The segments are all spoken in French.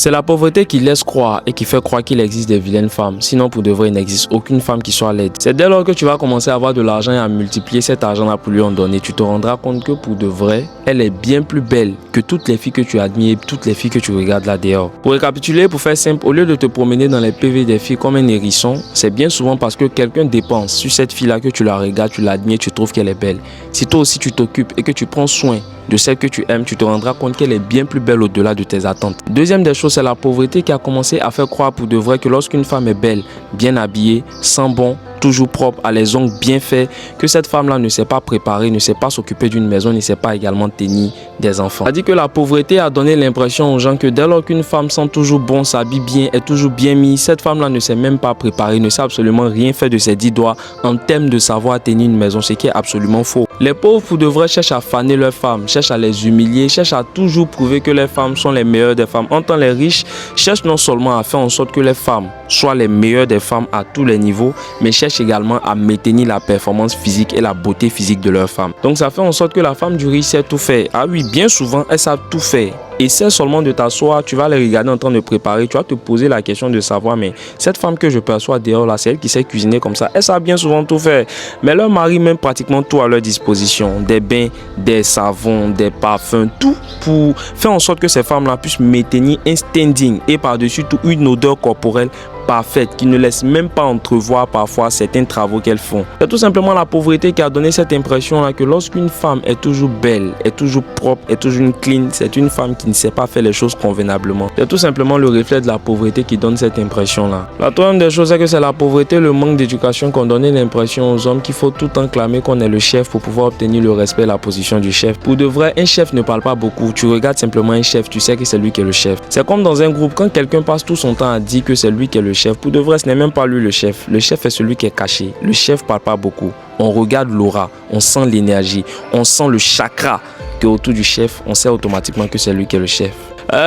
C'est la pauvreté qui laisse croire et qui fait croire qu'il existe des vilaines femmes. Sinon, pour de vrai, il n'existe aucune femme qui soit laide. C'est dès lors que tu vas commencer à avoir de l'argent et à multiplier cet argent-là pour lui en donner, tu te rendras compte que pour de vrai, elle est bien plus belle que toutes les filles que tu admires, toutes les filles que tu regardes là dehors. Pour récapituler, pour faire simple, au lieu de te promener dans les PV des filles comme un hérisson, c'est bien souvent parce que quelqu'un dépense sur cette fille-là que tu la regardes, tu l'admires, tu trouves qu'elle est belle. Si toi aussi tu t'occupes et que tu prends soin de celle que tu aimes, tu te rendras compte qu'elle est bien plus belle au-delà de tes attentes. Deuxième des choses, c'est la pauvreté qui a commencé à faire croire pour de vrai que lorsqu'une femme est belle, bien habillée, sent bon, toujours propre, a les ongles bien faits, que cette femme-là ne sait pas préparer, ne sait pas s'occuper d'une maison, ne sait pas également tenir des enfants. C'est-à-dire que la pauvreté a donné l'impression aux gens que dès lors qu'une femme sent toujours bon, s'habille bien, est toujours bien mise, cette femme-là ne sait même pas préparer, ne sait absolument rien faire de ses 10 doigts en termes de savoir tenir une maison, ce qui est absolument faux. Les pauvres pour de vrai cherchent à faner leurs femmes, cherchent à les humilier, cherchent à toujours prouver que les femmes sont les meilleures des femmes. En tant que les riches cherchent non seulement à faire en sorte que les femmes soient les meilleures des femmes à tous les niveaux, mais cherchent également à maintenir la performance physique et la beauté physique de leurs femmes. Donc ça fait en sorte que la femme du riche sait tout faire. Ah oui, bien souvent, elle sait tout faire. Essaie seulement de t'asseoir, tu vas les regarder en train de préparer, tu vas te poser la question de savoir, mais cette femme que je perçois dehors là, c'est elle qui sait cuisiner comme ça. Elle sait bien souvent tout faire. Mais leur mari met pratiquement tout à leur disposition. Des bains, des savons, des parfums, tout pour faire en sorte que ces femmes-là puissent maintenir un standing et par-dessus tout une odeur corporelle parfaite qui ne laisse même pas entrevoir parfois certains travaux qu'elles font. C'est tout simplement la pauvreté qui a donné cette impression là que lorsqu'une femme est toujours belle, est toujours propre, est toujours une clean, c'est une femme qui ne sait pas faire les choses convenablement. C'est tout simplement le reflet de la pauvreté qui donne cette impression là. La troisième des choses c'est que c'est la pauvreté, le manque d'éducation qui ont donné l'impression aux hommes qu'il faut tout le temps clamer qu'on est le chef pour pouvoir obtenir le respect et la position du chef. Pour de vrai, un chef ne parle pas beaucoup. Tu regardes simplement un chef, tu sais que c'est lui qui est le chef. C'est comme dans un groupe, quand quelqu'un passe tout son temps à dire que c'est lui qui est le chef, pour de vrai, ce n'est même pas lui le chef. Le chef est celui qui est caché. Le chef parle pas beaucoup. On regarde l'aura, on sent l'énergie, on sent le chakra qui est autour du chef. On sait automatiquement que c'est lui qui est le chef.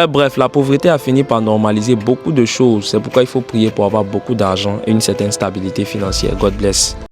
Bref, la pauvreté a fini par normaliser beaucoup de choses. C'est pourquoi il faut prier pour avoir beaucoup d'argent et une certaine stabilité financière. God bless.